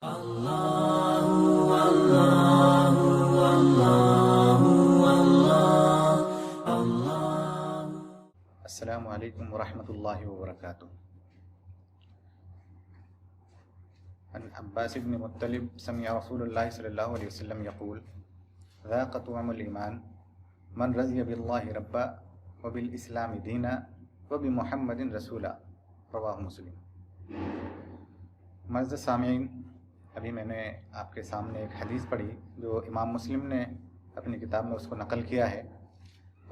السلام علیکم ورحمۃ اللہ وبرکاتہ۔ عن عباس بن مطلب سمع رسول اللہ صلی اللہ علیہ وسلم یقول ذاق طعم الایمان من رضی باللہ ربا وبالاسلام دینا وبمحمد رسولا، رواہ مسلم۔ معزز سامعین، ابھی میں نے آپ کے سامنے ایک حدیث پڑھی جو امام مسلم نے اپنی کتاب میں اس کو نقل کیا ہے،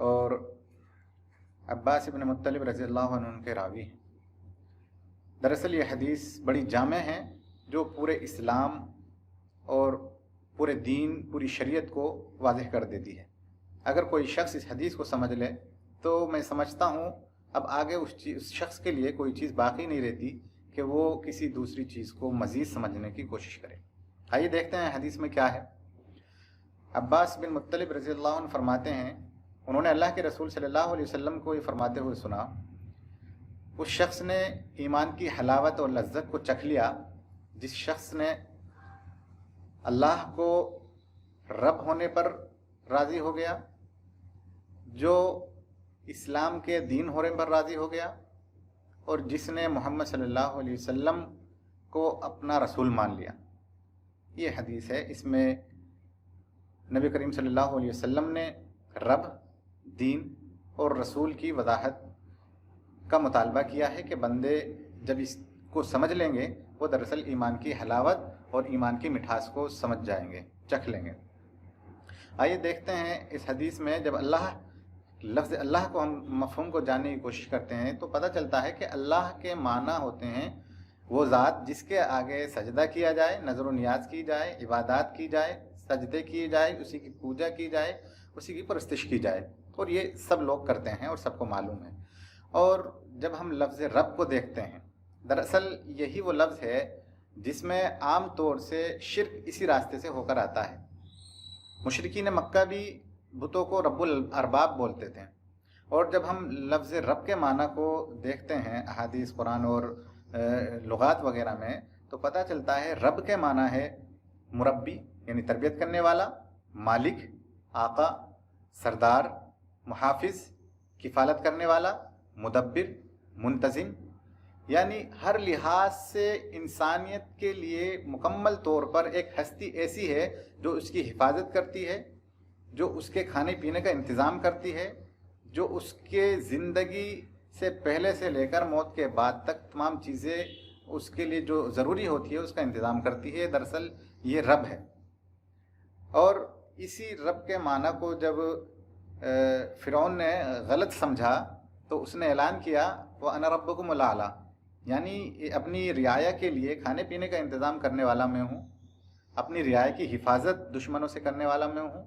اور عباس بن مطلب رضی اللہ عنہ ان کے راوی ہیں۔ دراصل یہ حدیث بڑی جامع ہے جو پورے اسلام اور پورے دین، پوری شریعت کو واضح کر دیتی ہے۔ اگر کوئی شخص اس حدیث کو سمجھ لے تو میں سمجھتا ہوں اب آگے اس شخص کے لیے کوئی چیز باقی نہیں رہتی کہ وہ کسی دوسری چیز کو مزید سمجھنے کی کوشش کرے۔ آئیے دیکھتے ہیں حدیث میں کیا ہے۔ عباس بن مطلب رضی اللہ عنہ فرماتے ہیں، انہوں نے اللہ کے رسول صلی اللہ علیہ وسلم کو یہ فرماتے ہوئے سنا، اس شخص نے ایمان کی حلاوت اور لذت کو چکھ لیا جس شخص نے اللہ کو رب ہونے پر راضی ہو گیا، جو اسلام کے دین ہونے پر راضی ہو گیا، اور جس نے محمد صلی اللہ علیہ وسلم کو اپنا رسول مان لیا۔ یہ حدیث ہے، اس میں نبی کریم صلی اللہ علیہ وسلم نے رب، دین اور رسول کی وضاحت کا مطالبہ کیا ہے کہ بندے جب اس کو سمجھ لیں گے وہ دراصل ایمان کی حلاوت اور ایمان کی مٹھاس کو سمجھ جائیں گے، چکھ لیں گے۔ آئیے دیکھتے ہیں اس حدیث میں جب لفظ اللہ کو ہم مفہوم کو جاننے کی کوشش کرتے ہیں تو پتہ چلتا ہے کہ اللہ کے معنی ہوتے ہیں وہ ذات جس کے آگے سجدہ کیا جائے، نظر و نیاز کی جائے، عبادات کی جائے، سجدے کیے جائے، اسی کی پوجا کی جائے، اسی کی پرستش کی جائے، اور یہ سب لوگ کرتے ہیں اور سب کو معلوم ہے۔ اور جب ہم لفظ رب کو دیکھتے ہیں، دراصل یہی وہ لفظ ہے جس میں عام طور سے شرک اسی راستے سے ہو کر آتا ہے۔ مشرکین مکہ بھی بتوں کو رب الارباب بولتے تھے، اور جب ہم لفظ رب کے معنی کو دیکھتے ہیں احادیث قرآن اور لغات وغیرہ میں تو پتہ چلتا ہے رب کے معنی ہے مربی یعنی تربیت کرنے والا، مالک، آقا، سردار، محافظ، کفالت کرنے والا، مدبر، منتظم، یعنی ہر لحاظ سے انسانیت کے لیے مکمل طور پر ایک ہستی ایسی ہے جو اس کی حفاظت کرتی ہے، جو اس کے کھانے پینے کا انتظام کرتی ہے، جو اس کے زندگی سے پہلے سے لے کر موت کے بعد تک تمام چیزیں اس کے لیے جو ضروری ہوتی ہے اس کا انتظام کرتی ہے۔ دراصل یہ رب ہے۔ اور اسی رب کے معنی کو جب فرعون نے غلط سمجھا تو اس نے اعلان کیا وَأَنَا رَبُّكُمُ الْأَعْلَىٰ، یعنی اپنی رعایا کے لیے کھانے پینے کا انتظام کرنے والا میں ہوں، اپنی رعایا کی حفاظت دشمنوں سے کرنے والا میں ہوں،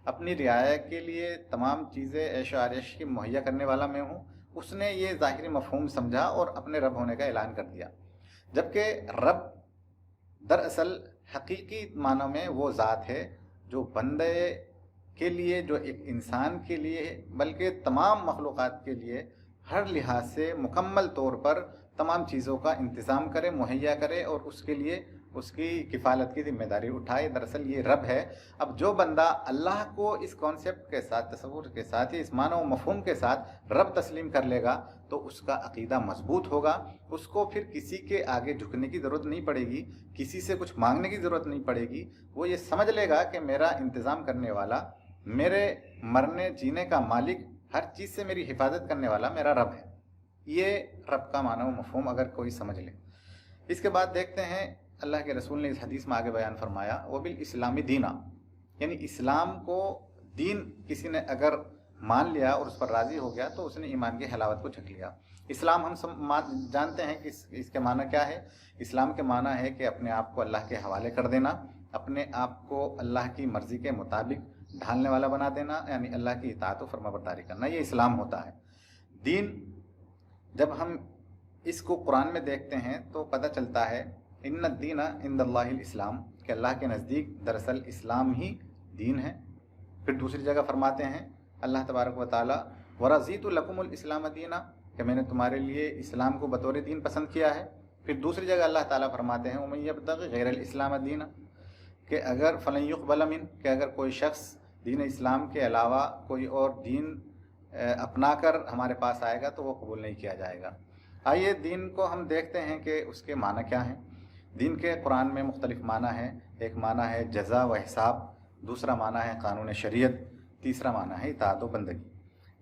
اپنی رعایا کے لیے تمام چیزیں عیش و عیش کی مہیا کرنے والا میں ہوں۔ اس نے یہ ظاہری مفہوم سمجھا اور اپنے رب ہونے کا اعلان کر دیا، جبکہ رب دراصل حقیقی معنوں میں وہ ذات ہے جو بندے کے لیے، جو ایک انسان کے لیے بلکہ تمام مخلوقات کے لیے ہر لحاظ سے مکمل طور پر تمام چیزوں کا انتظام کرے، مہیا کرے اور اس کے لیے اس کی کفالت کی ذمہ داری اٹھائے۔ دراصل یہ رب ہے۔ اب جو بندہ اللہ کو اس کانسیپٹ کے ساتھ، تصور کے ساتھ، اس معنی و مفہوم کے ساتھ رب تسلیم کر لے گا تو اس کا عقیدہ مضبوط ہوگا، اس کو پھر کسی کے آگے جھکنے کی ضرورت نہیں پڑے گی، کسی سے کچھ مانگنے کی ضرورت نہیں پڑے گی۔ وہ یہ سمجھ لے گا کہ میرا انتظام کرنے والا، میرے مرنے جینے کا مالک، ہر چیز سے میری حفاظت کرنے والا میرا رب ہے۔ یہ رب کا معنی و مفہوم اگر کوئی سمجھ لے۔ اس کے بعد دیکھتے ہیں اللہ کے رسول نے اس حدیث میں آگے بیان فرمایا وَبِالْإِسْلَامِ دِينًا، یعنی اسلام کو دین کسی نے اگر مان لیا اور اس پر راضی ہو گیا تو اس نے ایمان کی حلاوت کو چکھ لیا۔ اسلام ہم جانتے ہیں کہ اس کے معنی کیا ہے۔ اسلام کے معنی ہے کہ اپنے آپ کو اللہ کے حوالے کر دینا، اپنے آپ کو اللہ کی مرضی کے مطابق ڈھالنے والا بنا دینا، یعنی اللہ کی اطاعت و فرما برداری کرنا، یہ اسلام ہوتا ہے۔ دین جب ہم اس کو قرآن میں دیکھتے ہیں تو پتہ چلتا ہے ان الدین عند اللہ الاسلام، کہ اللہ کے نزدیک دراصل اسلام ہی دین ہے۔ پھر دوسری جگہ فرماتے ہیں اللہ تبارک و تعالی وَرَضِيتُ لَكُمُ الْإِسْلَامَ دِينًا، کہ میں نے تمہارے لیے اسلام کو بطور دین پسند کیا ہے۔ پھر دوسری جگہ اللہ تعالیٰ فرماتے ہیں وَمَن يَبْتَغِ غَيْرَ الْإِسْلَامَ دِينًا، کہ اگر فَلَن يُقْبَلَ مِنْ، کہ اگر کوئی شخص دین اسلام کے علاوہ کوئی اور دین اپنا کر ہمارے پاس آئے گا تو وہ قبول نہیں کیا جائے گا۔ آئیے دین کو ہم دیکھتے ہیں کہ اس کے معنی کیا ہیں۔ دین کے قرآن میں مختلف معنی ہیں۔ ایک معنی ہے جزا و حساب، دوسرا معنی ہے قانون شریعت، تیسرا معنی ہے اطاعت و بندگی۔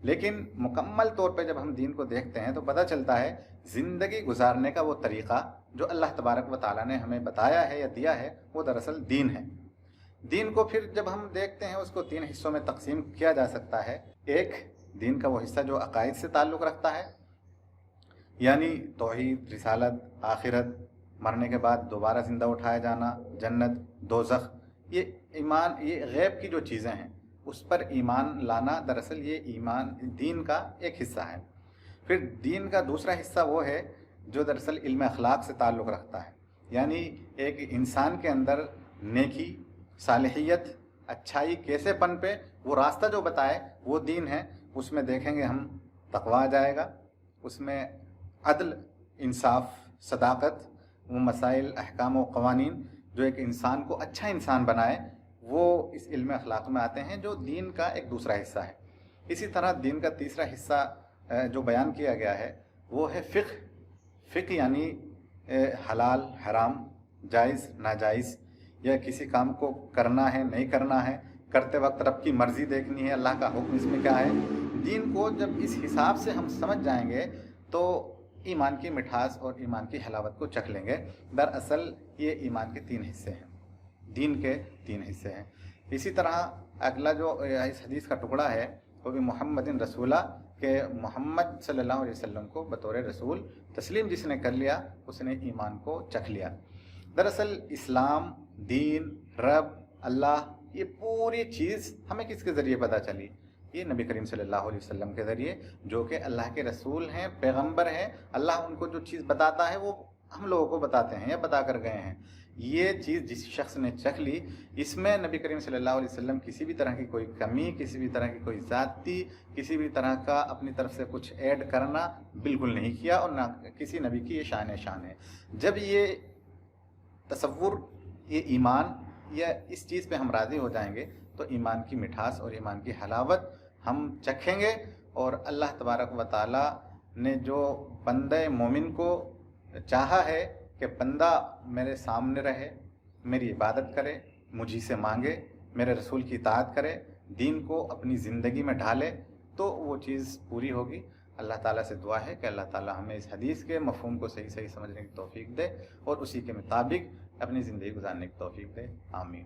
لیکن مکمل طور پہ جب ہم دین کو دیکھتے ہیں تو پتہ چلتا ہے زندگی گزارنے کا وہ طریقہ جو اللہ تبارک و تعالیٰ نے ہمیں بتایا ہے یا دیا ہے وہ دراصل دین ہے۔ دین کو پھر جب ہم دیکھتے ہیں اس کو 3 حصوں میں تقسیم کیا جا سکتا ہے۔ ایک دین کا وہ حصہ جو عقائد سے تعلق رکھتا ہے، یعنی توحید، رسالت، آخرت، مرنے کے بعد دوبارہ زندہ اٹھایا جانا، جنت، دوزخ، یہ ایمان، یہ غیب کی جو چیزیں ہیں اس پر ایمان لانا، دراصل یہ ایمان دین کا ایک حصہ ہے۔ پھر دین کا دوسرا حصہ وہ ہے جو دراصل علم اخلاق سے تعلق رکھتا ہے، یعنی ایک انسان کے اندر نیکی، صالحیت، اچھائی کیسے پنپے، وہ راستہ جو بتائے وہ دین ہے۔ اس میں دیکھیں گے ہم تقویٰ آ جائے گا، اس میں عدل، انصاف، صداقت، وہ مسائل، احکام و قوانین جو ایک انسان کو اچھا انسان بنائے وہ اس علم اخلاق میں آتے ہیں جو دین کا ایک دوسرا حصہ ہے۔ اسی طرح دین کا تیسرا حصہ جو بیان کیا گیا ہے وہ ہے فقہ۔ فقہ یعنی حلال، حرام، جائز، ناجائز، یا کسی کام کو کرنا ہے نہیں کرنا ہے، کرتے وقت رب کی مرضی دیکھنی ہے، اللہ کا حکم اس میں کیا ہے۔ دین کو جب اس حساب سے ہم سمجھ جائیں گے تو ایمان کی مٹھاس اور ایمان کی حلاوت کو چکھ لیں گے۔ دراصل یہ ایمان کے 3 حصے ہیں، دین کے 3 حصے ہیں۔ اسی طرح اگلا جو اس حدیث کا ٹکڑا ہے وہ بھی محمد رسولہ، کہ محمد صلی اللہ علیہ وسلم کو بطور رسول تسلیم جس نے کر لیا اس نے ایمان کو چکھ لیا۔ دراصل اسلام، دین، رب، اللہ، یہ پوری چیز ہمیں کس کے ذریعے پتہ چلی؟ یہ نبی کریم صلی اللہ علیہ وسلم کے ذریعے، جو کہ اللہ کے رسول ہیں، پیغمبر ہیں۔ اللہ ان کو جو چیز بتاتا ہے وہ ہم لوگوں کو بتاتے ہیں یا بتا کر گئے ہیں۔ یہ چیز جس شخص نے چکھ لی، اس میں نبی کریم صلی اللہ علیہ وسلم کسی بھی طرح کی کوئی کمی، کسی بھی طرح کی کوئی ذاتی، کسی بھی طرح کا اپنی طرف سے کچھ ایڈ کرنا بالکل نہیں کیا، اور نہ کسی نبی کی یہ شان ہے۔ جب یہ تصور، یہ ایمان یا اس چیز پہ ہم راضی ہو جائیں گے تو ایمان کی مٹھاس اور ایمان کی حلاوت ہم چکھیں گے، اور اللہ تبارک و تعالی نے جو بندہ مومن کو چاہا ہے کہ بندہ میرے سامنے رہے، میری عبادت کرے، مجھی سے مانگے، میرے رسول کی اطاعت کرے، دین کو اپنی زندگی میں ڈھالے، تو وہ چیز پوری ہوگی۔ اللہ تعالیٰ سے دعا ہے کہ اللہ تعالیٰ ہمیں اس حدیث کے مفہوم کو صحیح صحیح سمجھنے کی توفیق دے اور اسی کے مطابق اپنی زندگی گزارنے کی توفیق دے۔ آمین۔